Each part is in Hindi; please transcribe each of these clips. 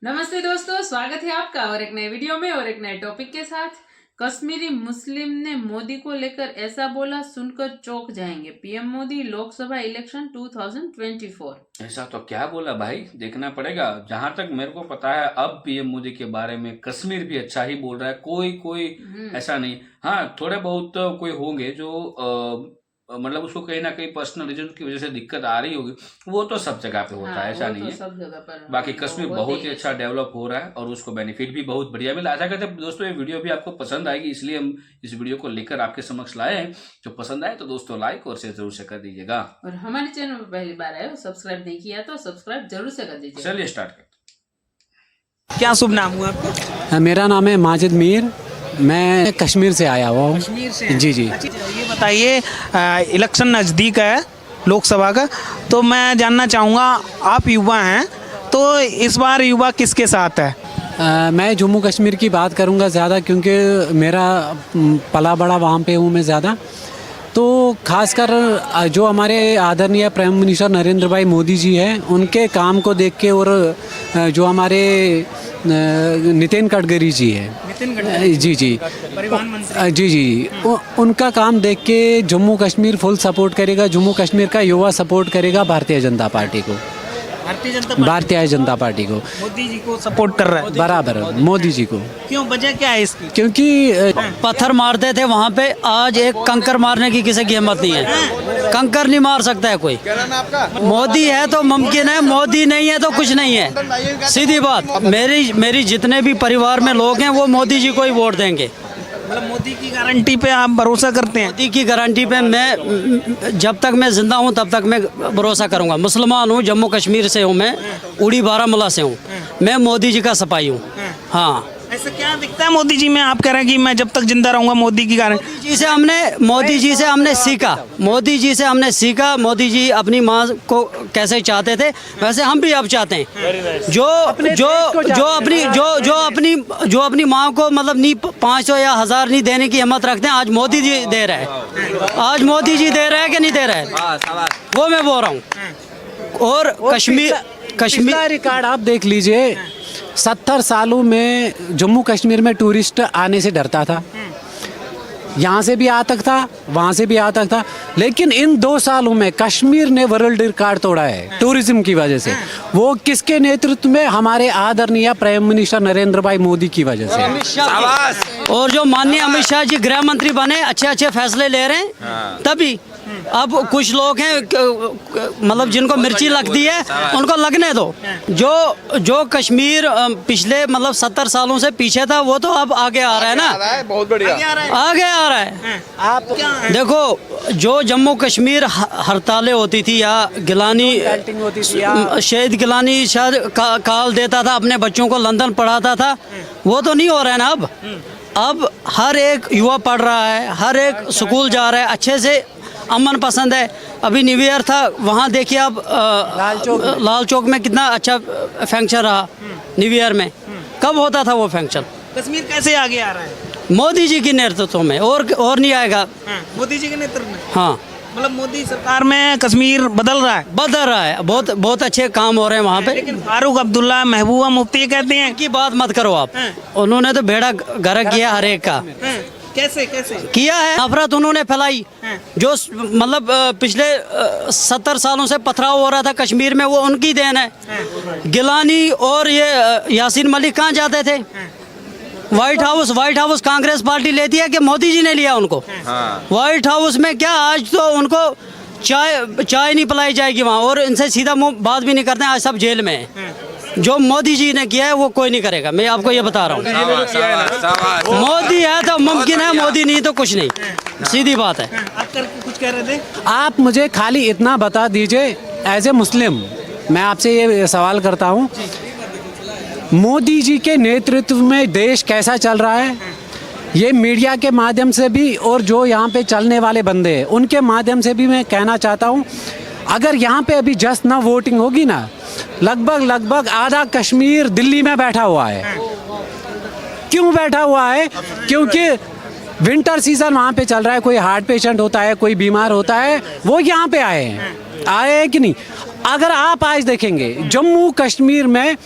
नमस्ते दोस्तों, स्वागत है आपका और एक नए वीडियो में और एक नए टॉपिक के साथ। कश्मीरी मुस्लिम ने मोदी को लेकर ऐसा बोला, सुनकर चौंक जाएंगे। PM Modi Lok Sabha election 2024। ऐसा तो क्या बोला भाई, देखना पड़ेगा। जहां तक मेरे को पता है अब पीएम मोदी के बारे में कश्मीर भी अच्छा ही बोल रहा है। कोई ऐसा नहीं। हाँ, थोड़े बहुत कोई होंगे जो मतलब उसको कहीं ना कहीं पर्सनल रीजन की वजह से दिक्कत आ रही होगी। वो तो सब जगह पे होता है, ऐसा नहीं है। सब जगह पर बाकी कश्मीर बहुत ही अच्छा डेवलप हो रहा है और उसको बेनिफिट भी बहुत बढ़िया मिला। आशा करते हैं दोस्तों ये वीडियो भी आपको पसंद आएगी, इसलिए हम इस वीडियो को लेकर आपके समक्ष लाए हैं। जो पसंद आए तो दोस्तों लाइक और शेयर जरूर से कर दीजिएगा और हमारे चैनल पर पहली बार आए हो, सब्सक्राइब नहीं किया तो सब्सक्राइब जरूर से कर दीजिए। चलिए स्टार्ट करते। क्या शुभ नाम हुआ आपका? मेरा नाम है माजिद मीर, मैं कश्मीर से आया हुआ हूँ। कश्मीर से? जी जी। अच्छा, ये बताइए, इलेक्शन नज़दीक है लोकसभा का, तो मैं जानना चाहूँगा, आप युवा हैं तो इस बार युवा किसके साथ है? मैं जम्मू कश्मीर की बात करूँगा ज़्यादा, क्योंकि मेरा पला बड़ा वहाँ पे हूँ मैं ज़्यादा। तो खासकर जो हमारे आदरणीय प्राइम मिनिस्टर नरेंद्र भाई मोदी जी हैं, उनके काम को देख के, और जो हमारे नितिन गडकरी जी है, जी जी, परिवहन मंत्री, जी उनका काम देख के जम्मू कश्मीर फुल सपोर्ट करेगा। जम्मू कश्मीर का युवा सपोर्ट करेगा भारतीय जनता पार्टी को। भारतीय जनता पार्टी को मोदी जी को सपोर्ट कर रहा है बराबर, मोदी जी को। क्यों, वजह क्या है इसकी? क्योंकि पत्थर मारते थे वहाँ पे, आज एक कंकर मारने की किसी की हिम्मत नहीं है। कंकर नहीं मार सकता है कोई। मोदी है तो मुमकिन है, मोदी नहीं है तो कुछ नहीं है, सीधी बात। मेरी जितने भी परिवार में लोग हैं वो मोदी जी को ही वोट देंगे। मतलब मोदी की गारंटी पे आप भरोसा करते हैं? मोदी की गारंटी पे मैं जब तक मैं जिंदा हूँ तब तक मैं भरोसा करूँगा। मुसलमान हूँ, जम्मू कश्मीर से हूँ मैं, उड़ी बारामूला से हूँ मैं, मोदी जी का सपाई हूँ। हाँ, ऐसा क्या दिखता है मोदी जी में, आप कह रहे हैं कि मैं जब तक जिंदा रहूंगा मोदी की गारंटी? मोदी जी से हमने सीखा। मोदी जी अपनी माँ को कैसे चाहते थे, वैसे हम भी अब चाहते हैं। जो अपनी माँ को मतलब नहीं 500 या 1000 नहीं देने की हिम्मत रखते हैं, आज मोदी जी दे रहा है। आज मोदी जी दे रहा है कि नहीं दे रहा है, वो मैं बोल रहा हूँ। और कश्मीर रिकॉर्ड आप देख लीजिए, 70 सालों में जम्मू कश्मीर में टूरिस्ट आने से डरता था। यहाँ से भी आतंक था, वहाँ से भी आतंक था, लेकिन इन 2 सालों में कश्मीर ने वर्ल्ड रिकॉर्ड तोड़ा है टूरिज्म की वजह से। वो किसके नेतृत्व में? हमारे आदरणीय प्राइम मिनिस्टर नरेंद्र भाई मोदी की वजह से। और जो माननीय अमित शाह जी गृह मंत्री बने, अच्छे फैसले ले रहे हैं, तभी। अब कुछ लोग हैं मतलब जिनको मिर्ची लगती है उनको लगने दो। जो कश्मीर पिछले मतलब 70 सालों से पीछे था, वो तो अब आगे आ रहा है ना, बहुत बढ़िया आगे आ रहा है। आप देखो, जो जम्मू कश्मीर हड़तालें होती थी या गिलानी, शहीद गिलानी शायद काल देता था, अपने बच्चों को लंदन पढ़ाता था, वो तो नहीं हो रहा है ना। अब हर एक युवा पढ़ रहा है, हर एक स्कूल जा रहा है, अच्छे से अमन पसंद है। अभी न्यू ईयर था, वहाँ देखिए आप लाल चौक में कितना अच्छा फंक्शन रहा न्यू ईयर में। कब होता था वो फंक्शन? कश्मीर कैसे आगे आ रहा है? मोदी जी की नेतृत्व में, और नहीं आएगा। मोदी जी के नेतृत्व में? हाँ, मतलब मोदी सरकार में कश्मीर बदल रहा है। बहुत अच्छे काम हो रहे हैं वहाँ पे। लेकिन फारूक अब्दुल्ला, महबूबा मुफ्ती कहते हैं की बात मत करो आप। उन्होंने तो बेड़ा गर्क किया हर एक का। कैसे किया है? नफरत उन्होंने फैलाई। जो मतलब पिछले 70 सालों से पथराव हो रहा था कश्मीर में, वो उनकी देन है। गिलानी और ये यासीन मलिक कहाँ जाते थे? व्हाइट हाउस कांग्रेस पार्टी लेती है कि मोदी जी ने लिया उनको? व्हाइट हाउस में क्या, आज तो उनको चाय नहीं पिलाई जाएगी वहाँ, और इनसे सीधा मुंह बात भी नहीं करते हैं। आज सब जेल में है। जो मोदी जी ने किया है वो कोई नहीं करेगा, मैं आपको ये बता रहा हूँ। मोदी है तो मुमकिन है, मोदी नहीं तो कुछ नहीं, सीधी बात है। आप कुछ कह रहे थे? आप मुझे खाली इतना बता दीजिए, एज ए मुस्लिम मैं आपसे ये सवाल करता हूँ, मोदी जी के नेतृत्व में देश कैसा चल रहा है? ये मीडिया के माध्यम से भी, और जो यहाँ पे चलने वाले बंदे हैं उनके माध्यम से भी मैं कहना चाहता हूँ, अगर यहाँ पे अभी जस्ट ना वोटिंग होगी ना, लगभग आधा कश्मीर दिल्ली में बैठा हुआ है। क्यों बैठा हुआ है? क्योंकि विंटर सीजन वहाँ पे चल रहा है। कोई हार्ट पेशेंट होता है, कोई बीमार होता है, वो यहाँ पे आए हैं कि नहीं? अगर आप आज देखेंगे जम्मू कश्मीर में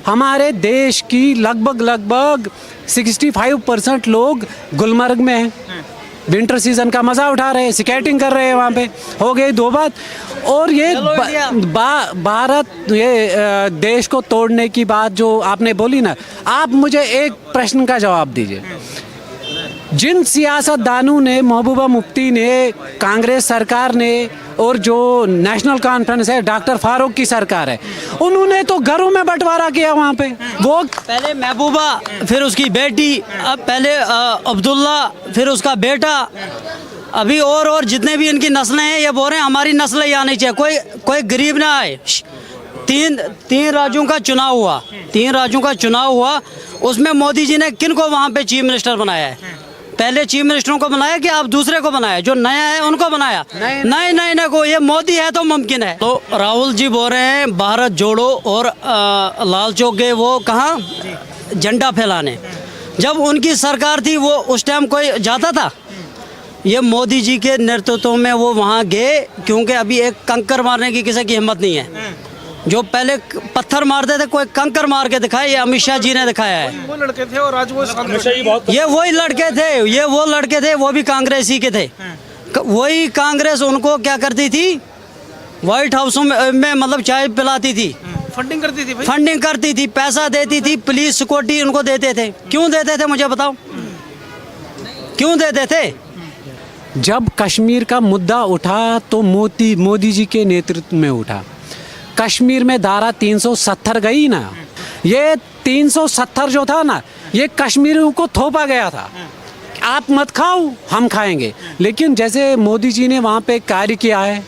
हमारे देश की लगभग 65% लोग गुलमर्ग में हैं। विंटर सीजन का मज़ा उठा रहे हैं, स्केटिंग कर रहे हैं वहाँ पे। हो गई 2 बात। और ये भारत ये देश को तोड़ने की बात जो आपने बोली ना, आप मुझे एक प्रश्न का जवाब दीजिए। जिन सियासतदानों ने, महबूबा मुफ्ती ने, कांग्रेस सरकार ने और जो नेशनल कॉन्फ्रेंस है, डॉक्टर फारूक की सरकार है, उन्होंने तो घरों में बंटवारा किया वहाँ पे। वो पहले महबूबा, फिर उसकी बेटी, अब पहले अब्दुल्ला, फिर उसका बेटा, अभी और जितने भी इनकी नस्लें हैं, ये बोल रहे हैं हमारी नस्लें ही आनी चाहिए, कोई गरीब ना आए। तीन राज्यों का चुनाव हुआ, 3 राज्यों का चुनाव हुआ, उसमें मोदी जी ने किन को वहाँ पे चीफ मिनिस्टर बनाया है? पहले चीफ मिनिस्टरों को बनाया कि आप दूसरे को बनाया? जो नया है उनको बनाया? नहीं को ये मोदी है तो मुमकिन है। तो राहुल जी बोल रहे हैं भारत जोड़ो, और लाल चौक गए वो कहाँ झंडा फैलाने। जब उनकी सरकार थी वो उस टाइम कोई जाता था? ये मोदी जी के नेतृत्व में वो वहाँ गए, क्योंकि अभी एक कंकर मारने की किसी की हिम्मत नहीं है। जो पहले पत्थर मारते थे, कोई कंकर मार के दिखाया, ये अमित शाह जी ने दिखाया है। वो लड़के थे और आज वो ये वही लड़के थे, ये वो लड़के थे, वो भी कांग्रेसी के थे। वही कांग्रेस उनको क्या करती थी? व्हाइट हाउस में मतलब चाय पिलाती थी, फंडिंग करती थी, पैसा देती थी, पुलिस सिक्योरिटी उनको देते थे। क्यों देते थे मुझे बताओ, क्यों देते थे? जब कश्मीर का मुद्दा उठा तो मोदी जी के नेतृत्व में उठा। कश्मीर में धारा 370 गई ना, ये 370 जो था ना, ये कश्मीरियों को थोपा गया था। आप मत खाओ, हम खाएंगे। लेकिन जैसे मोदी जी ने वहाँ पे कार्य किया है,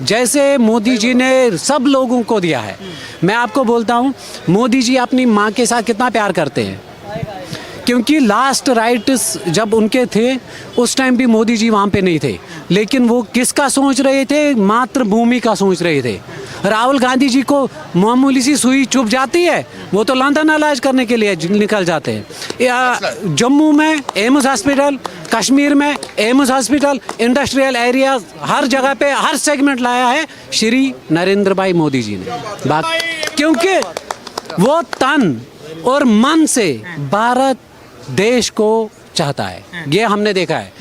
जैसे मोदी जी ने सब लोगों को दिया है, मैं आपको बोलता हूँ मोदी जी अपनी माँ के साथ कितना प्यार करते हैं। क्योंकि लास्ट राइट्स जब उनके थे उस टाइम भी मोदी जी वहाँ पे नहीं थे, लेकिन वो किसका सोच रहे थे? मातृभूमि का सोच रहे थे। राहुल गांधी जी को मामूली सी सुई चुभ जाती है, वो तो लंदन इलाज करने के लिए निकल जाते हैं। या जम्मू में एम्स हॉस्पिटल, कश्मीर में एम्स हॉस्पिटल, इंडस्ट्रियल एरिया, हर जगह पे हर सेगमेंट लाया है श्री नरेंद्र भाई मोदी जी ने। क्योंकि वो तन और मन से भारत देश को चाहता है, ये हमने देखा है।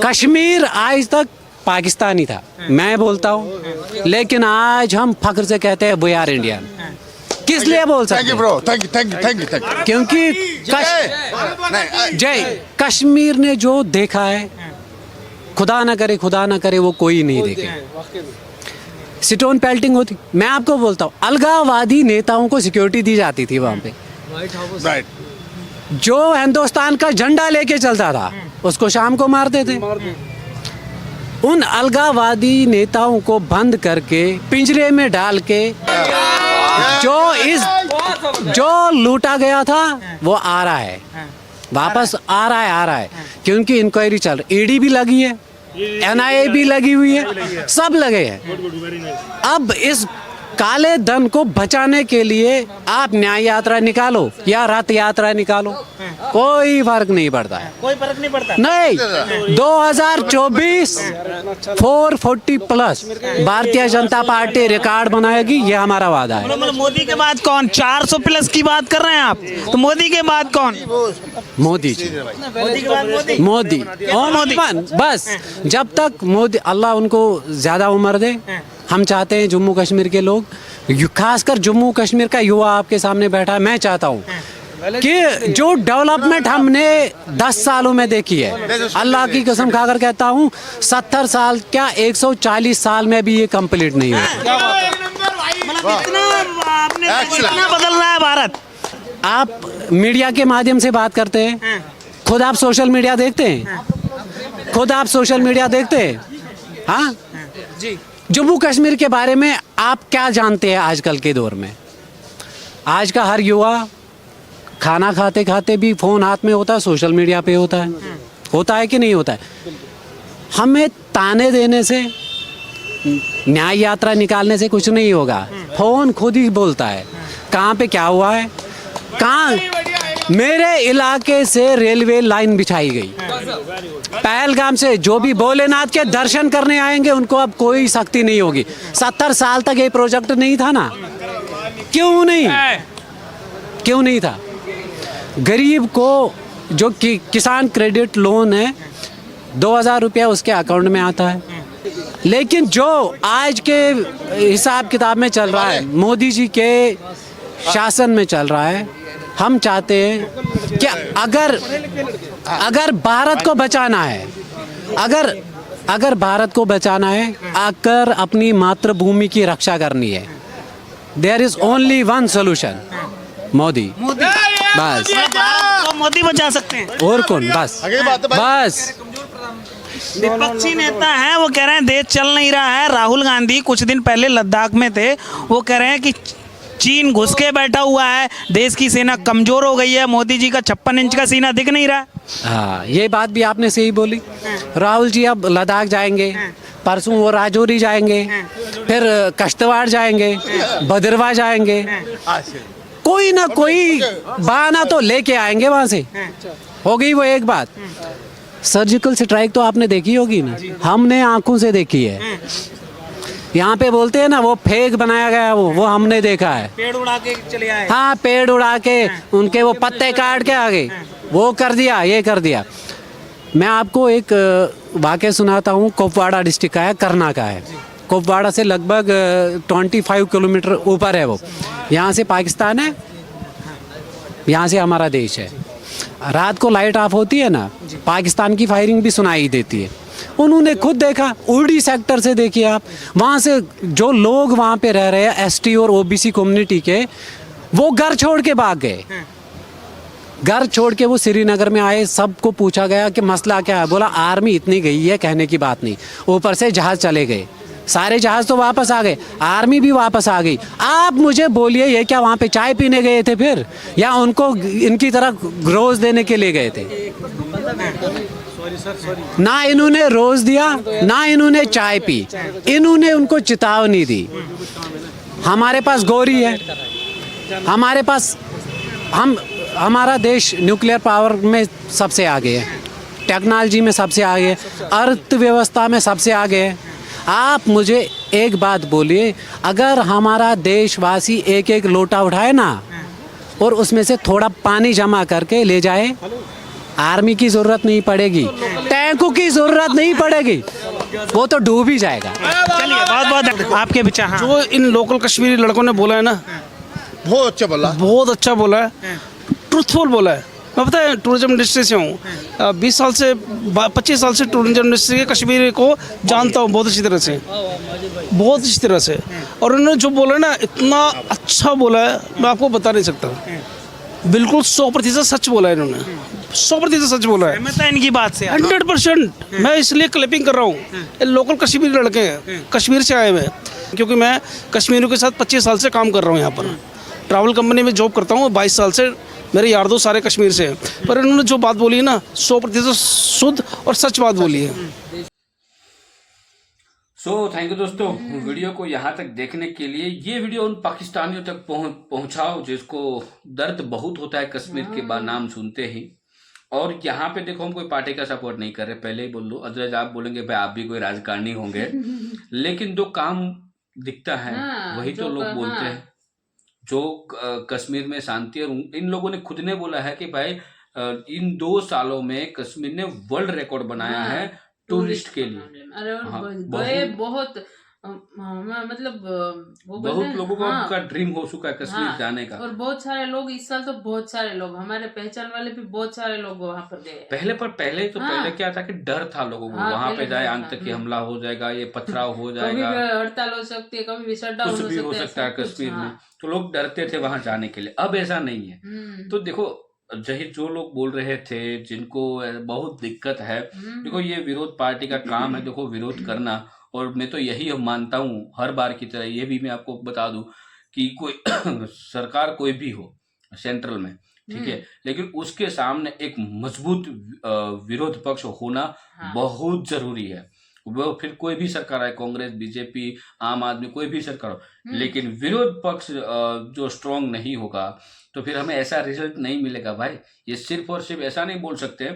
कश्मीर आज तक पाकिस्तानी था, मैं बोलता हूँ, लेकिन आज हम फख्र से कहते हैं वी आर इंडियन। किस लिए बोल सकते हैं? Thank you. क्योंकि जय कश्मीर ने जो देखा है, खुदा ना करे वो कोई नहीं देखे। स्टोन पेल्टिंग होती, मैं आपको बोलता हूँ, अलगाववादी नेताओं को सिक्योरिटी दी जाती थी वहाँ पे। राइट। जो हिंदुस्तान का झंडा लेके चलता था उसको शाम को मारते थे। उन अलगाववादी नेताओं को बंद करके पिंजरे में डाल के जो लूटा गया था वो आ रहा है, वापस आ रहा है। क्योंकि इंक्वायरी चल रही, ईडी भी लगी है, NIA भी लगी हुई है, सब लगे हैं। अब इस काले धन को बचाने के लिए आप न्याय यात्रा निकालो या रथ यात्रा निकालो, कोई फर्क नहीं पड़ता है। नहीं, 2024 440 plus Bharatiya Janata party record बनाएगी, ये हमारा वादा है। मोदी के बाद कौन? 400 प्लस की बात कर रहे हैं आप, तो मोदी के बाद कौन? मोदी जी, मोदी बस। जब तक मोदी, अल्लाह उनको ज्यादा उम्र दे। हम चाहते हैं जम्मू कश्मीर के लोग, खासकर जम्मू कश्मीर का युवा आपके सामने बैठा है, मैं चाहता हूँ कि जो डेवलपमेंट हमने 10 सालों में देखी है, अल्लाह की कसम खाकर कहता हूँ 70 साल क्या 140 साल में भी ये कंप्लीट नहीं हुआ। इतना बदल रहा है भारत। आप मीडिया के माध्यम से बात करते हैं, खुद आप सोशल मीडिया देखते हैं, हाँ जी। जम्मू कश्मीर के बारे में आप क्या जानते हैं? आजकल के दौर में आज का हर युवा खाना खाते खाते भी फोन हाथ में होता है, सोशल मीडिया पे होता है कि नहीं होता है? हमें ताने देने से, न्याय यात्रा निकालने से कुछ नहीं होगा। फोन खुद ही बोलता है कहाँ पे क्या हुआ है, कहाँ मेरे इलाके से रेलवे लाइन बिछाई गई। पहलगाम से जो भी भोलेनाथ के दर्शन करने आएंगे उनको अब कोई सख्ती नहीं होगी। 70 साल तक ये प्रोजेक्ट नहीं था ना, क्यों नहीं था? गरीब को जो किसान क्रेडिट लोन है 2000 रुपया उसके अकाउंट में आता है, लेकिन जो आज के हिसाब किताब में चल रहा है, मोदी जी के शासन में चल रहा है, हम चाहते हैं कि अगर भारत को बचाना है, अगर भारत को बचाना है, अगर अपनी मातृभूमि की रक्षा करनी है, there is only one solution, Modi. बस तो मोदी बचा सकते हैं। और कौन? बस विपक्षी नेता हैं, वो कह रहे हैं देश चल नहीं रहा है। राहुल गांधी कुछ दिन पहले लद्दाख में थे, वो कह रहे हैं कि चीन घुस के बैठा हुआ है, देश की सेना कमजोर हो गई है, मोदी जी का 56 इंच का सीना दिख नहीं रहा। हाँ, ये बात भी आपने सही बोली। राहुल जी अब लद्दाख जाएंगे, परसों वो राजौरी जाएंगे, फिर कश्तवाड़ जाएंगे, भद्रवाह जाएंगे, कोई ना कोई बहाना तो लेके आएंगे वहां से। हो गई वो एक बात। सर्जिकल स्ट्राइक तो आपने देखी होगी ना, हमने आंखों से देखी है। यहाँ पे बोलते हैं ना वो फेक बनाया गया, वो हमने देखा है। पेड़ उड़ा के चले आए। हाँ, पेड़ उड़ा के उनके वो पत्ते काट के आ गए, वो कर दिया, ये कर दिया। मैं आपको एक वाक़या सुनाता हूँ। कुपवाड़ा डिस्ट्रिक्ट का है, करना का है। कुपवाड़ा से लगभग 25 किलोमीटर ऊपर है वो। यहाँ से पाकिस्तान है, यहाँ से हमारा देश है। रात को लाइट ऑफ होती है ना, पाकिस्तान की फायरिंग भी सुनाई देती है। उन्होंने खुद देखा, उड़ी सेक्टर से देखिए आप, वहाँ से जो लोग वहाँ पे रह रहे हैं एसटी और ओबीसी कम्युनिटी के, वो घर छोड़ के भाग गए। घर छोड़ के वो श्रीनगर में आए, सबको पूछा गया कि मसला क्या है। बोला आर्मी इतनी गई है, कहने की बात नहीं। ऊपर से जहाज़ चले गए, सारे जहाज़ तो वापस आ गए, आर्मी भी वापस आ गई। आप मुझे बोलिए ये क्या वहाँ पे चाय पीने गए थे फिर, या उनको इनकी तरह रोज़ देने के लिए गए थे? ना इन्होंने रोज़ दिया, ना इन्होंने चाय पी, इन्होंने उनको चेतावनी दी। हमारे पास गौरी है, हमारे पास हमारा देश न्यूक्लियर पावर में सबसे आगे है, टेक्नोलॉजी में सबसे आगे है, अर्थव्यवस्था में सबसे आगे है। आप मुझे एक बात बोलिए, अगर हमारा देशवासी एक एक लोटा उठाए ना और उसमें से थोड़ा पानी जमा करके ले जाए, आर्मी की ज़रूरत नहीं पड़ेगी, टैंकों की ज़रूरत नहीं पड़ेगी, वो तो डूब ही जाएगा। चलिए, बहुत बहुत आपके विचार। हाँ। जो इन लोकल कश्मीरी लड़कों ने बोला है ना, बहुत अच्छा बोला, बहुत अच्छा बोला है, ट्रूथफुल बोला है। मैं पता है टूरिज्म इंडस्ट्री से हूँ, 25 साल से टूरिज्म इंडस्ट्री के कश्मीर को जानता हूँ बहुत अच्छी तरह से, बहुत अच्छी तरह से। और उन्होंने जो बोला ना, इतना अच्छा बोला है, मैं आपको बता नहीं सकता। बिल्कुल 100% सच बोला है इन्होंने, 100% सच बोला है। मैं इनकी बात से 100%। मैं इसलिए क्लिपिंग कर रहा हूँ, ये लोकल कश्मीरी लड़के हैं, कश्मीर से आए हुए हैं, क्योंकि मैं कश्मीरियों के साथ 25 साल से काम कर रहा हूँ। यहाँ पर ट्रैवल कंपनी में जॉब करता हूँ 22 साल से। मेरे यार दोस्त सारे कश्मीर से हैं, पर इन्होंने जो बात बोली है ना, 100% शुद्ध और सच बात बोली है। थैंक यू दोस्तों, वीडियो को यहाँ तक देखने के लिए। ये वीडियो उन पाकिस्तानियों तक पहुँचाओ जिसको दर्द बहुत होता है कश्मीर के नाम सुनते ही। और यहाँ पे देखो, हम कोई पार्टी का सपोर्ट नहीं कर रहे, पहले ही बोल दो, अदरवाइज आप बोलेंगे भाई आप भी कोई राजकारणी होंगे। लेकिन जो काम दिखता है वही तो लोग बोलते हैं। जो कश्मीर में शांति, और इन लोगों ने खुद ने बोला है कि भाई इन 2 सालों में कश्मीर ने वर्ल्ड रिकॉर्ड बनाया है टूरिस्ट के लिए। अरे बहुत मतलब वो बहुत लोगों का ड्रीम हो चुका है कश्मीर जाने का। और बहुत सारे लोग इस साल तो बहुत सारे लोग, हमारे पहचान वाले भी बहुत सारे लोग वहाँ पर गए। पहले क्या था कि डर था लोगों को, वहाँ पे जाए आतंकी हमला हो जाएगा, ये पथराव हो जाएगा, कभी हड़ताल हो सकती है, कभी भी शटडाउन हो सकता है कश्मीर में, तो लोग डरते थे वहां जाने के लिए। अब ऐसा नहीं है। तो देखो, जो लोग बोल रहे थे जिनको बहुत दिक्कत है, देखो ये विरोध पार्टी का काम है, देखो विरोध करना। और मैं तो यही मानता हूँ, हर बार की तरह ये भी मैं आपको बता दूं कि कोई सरकार कोई भी हो सेंट्रल में, ठीक है, लेकिन उसके सामने एक मजबूत विरोध पक्ष होना बहुत जरूरी है। वो फिर कोई भी सरकार आए, कांग्रेस, बीजेपी, आम आदमी, कोई भी सरकार हो, लेकिन विरोध पक्ष जो स्ट्रांग नहीं होगा तो फिर हमें ऐसा रिजल्ट नहीं मिलेगा भाई। ये सिर्फ और सिर्फ ऐसा नहीं बोल सकते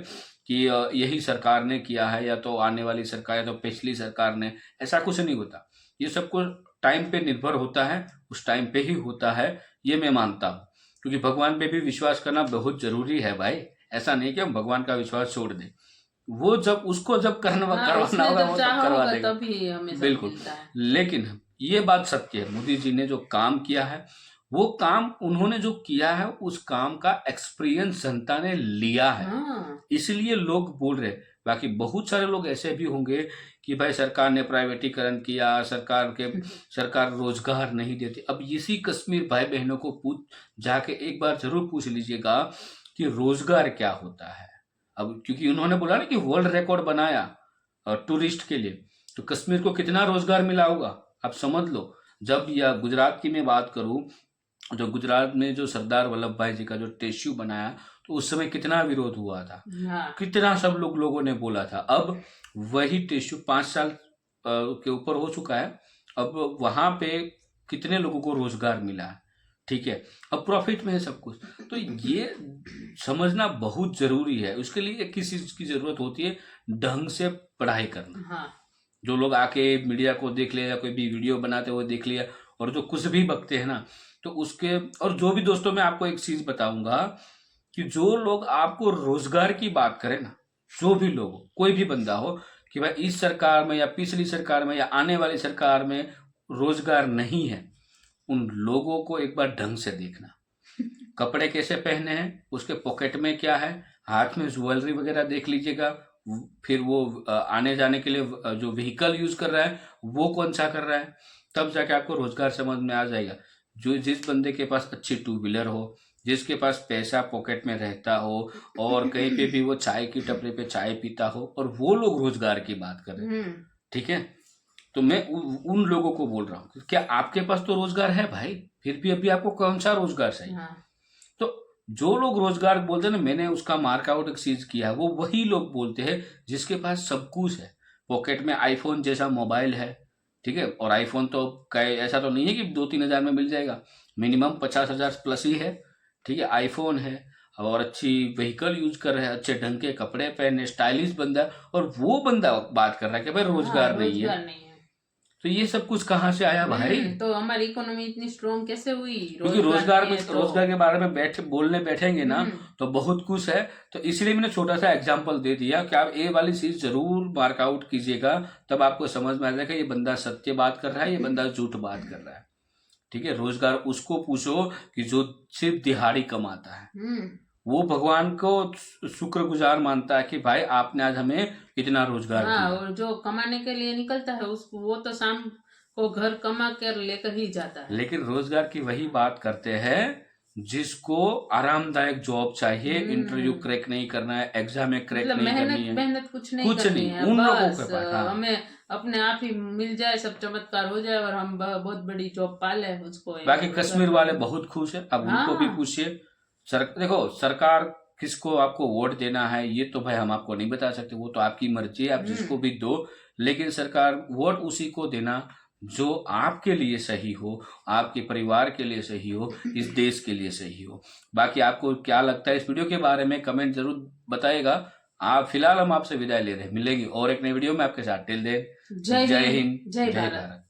कि यही सरकार ने किया है या तो आने वाली सरकार या तो पिछली सरकार ने, ऐसा कुछ नहीं होता। ये सब कुछ टाइम पे निर्भर होता है, उस टाइम पे ही होता है, ये मैं मानता हूँ। क्योंकि भगवान पे भी विश्वास करना बहुत जरूरी है भाई। ऐसा नहीं कि हम भगवान का विश्वास छोड़ दें, वो जब उसको जब करवाना होगा वो तब करवा देगा, तभी हमें सब बिल्कुल। मिलता है। लेकिन ये बात सत्य है, मोदी जी ने जो काम किया है, वो काम उन्होंने जो किया है, उस काम का एक्सपीरियंस जनता ने लिया है, इसलिए लोग बोल रहे हैं। बाकी बहुत सारे लोग ऐसे भी होंगे कि भाई सरकार ने प्राइवेटीकरण किया, सरकार रोजगार नहीं देती। अब इसी कश्मीर भाई बहनों को जाके एक बार जरूर पूछ लीजिएगा कि रोजगार क्या होता है। अब क्योंकि उन्होंने बोला ना कि वर्ल्ड रिकॉर्ड बनाया टूरिस्ट के लिए, तो कश्मीर को कितना रोजगार मिला होगा आप समझ लो। जब या गुजरात की मैं बात करूं, जो गुजरात में जो सरदार वल्लभ भाई जी का जो स्टैच्यू बनाया, तो उस समय कितना विरोध हुआ था, कितना सब लोगों ने बोला था। अब वही स्टैच्यू 5 साल के ऊपर हो चुका है, अब वहां पे कितने लोगों को रोजगार मिला है, ठीक है, अब प्रॉफिट में है सब कुछ। तो ये समझना बहुत जरूरी है। उसके लिए किस चीज की जरूरत होती है, ढंग से पढ़ाई करना। जो लोग आके मीडिया को देख लिया, कोई भी वीडियो बनाते हुए देख लिया, और जो कुछ भी बकते हैं ना, तो उसके और जो भी दोस्तों मैं आपको एक चीज बताऊंगा कि जो लोग आपको रोजगार की बात करें ना, जो भी लोग, कोई भी बंदा हो कि भाई इस सरकार में या पिछली सरकार में या आने वाली सरकार में रोजगार नहीं है, उन लोगों को एक बार ढंग से देखना। कपड़े कैसे पहने हैं, उसके पॉकेट में क्या है, हाथ में ज्वेलरी वगैरह देख लीजिएगा, फिर वो आने जाने के लिए जो व्हीकल यूज कर रहा है वो कौन सा कर रहा है, तब जाके आपको रोजगार समझ में आ जाएगा। जिस बंदे के पास अच्छी 2 व्हीलर हो, जिसके पास पैसा पॉकेट में रहता हो, और कहीं पे भी वो चाय की टपरी पे चाय पीता हो, और वो लोग रोजगार की बात कर रहे हैं, ठीक है, तो मैं उन लोगों को बोल रहा हूँ, क्या आपके पास तो रोजगार है भाई, फिर भी अभी आपको कौन सा रोजगार चाहिए। तो जो लोग रोजगार बोलते हैं ना, मैंने उसका मार्कआउट एक चीज किया है, वो वही लोग बोलते हैं जिसके पास सब कुछ है, पॉकेट में आईफोन जैसा मोबाइल है, ठीक है, और आईफोन तो ऐसा तो नहीं है कि 2-3 हजार में मिल जाएगा, मिनिमम 50,000 प्लस ही है, ठीक है, आईफोन है, और अच्छी व्हीकल यूज कर रहे हैं, अच्छे ढंग के कपड़े पहने, स्टाइलिश बंदा, और वो बंदा बात कर रहा है कि भाई रोजगार नहीं है। तो ये सब कुछ कहाँ से आया भाई? तो हमारी इकोनॉमी इतनी स्ट्रॉन्ग कैसे हुई? क्योंकि रोजगार के बारे में बोलने बैठेंगे ना तो बहुत कुछ है। तो इसलिए मैंने छोटा सा एग्जांपल दे दिया कि आप ये वाली चीज जरूर मार्कआउट कीजिएगा, तब आपको समझ में आ जाएगा ये बंदा सत्य बात कर रहा है, ये बंदा झूठ बात कर रहा है, ठीक है। रोजगार उसको पूछो कि जो सिर्फ दिहाड़ी कमाता है, वो भगवान को शुक्रगुजार मानता है कि भाई आपने आज हमें इतना रोजगार दिया। और जो कमाने के लिए निकलता है उसको, वो तो शाम को घर कमा कर लेकर ही जाता है। लेकिन रोजगार की वही बात करते हैं जिसको आरामदायक जॉब चाहिए, इंटरव्यू क्रैक नहीं करना है, एग्जाम में क्रैक नहीं करनी है, मेहनत कुछ नहीं करनी है, उन लोगों बस के पास हमें अपने आप ही मिल जाए, सब चमत्कार हो जाए और हम बहुत बड़ी जॉब पा ले उसको। बाकी कश्मीर वाले बहुत खुश है। अब उनको भी पूछिए। देखो, सरकार किसको आपको वोट देना है ये तो भाई हम आपको नहीं बता सकते, वो तो आपकी मर्जी है, आप जिसको भी दो, लेकिन सरकार वोट उसी को देना जो आपके लिए सही हो, आपके परिवार के लिए सही हो, इस देश के लिए सही हो। बाकी आपको क्या लगता है इस वीडियो के बारे में कमेंट जरूर बताइएगा। आप फिलहाल हम आपसे विदाई ले रहे हैं, मिलेंगे और एक नई वीडियो में आपके साथ। टिल देन, जय हिंद, जय भारत।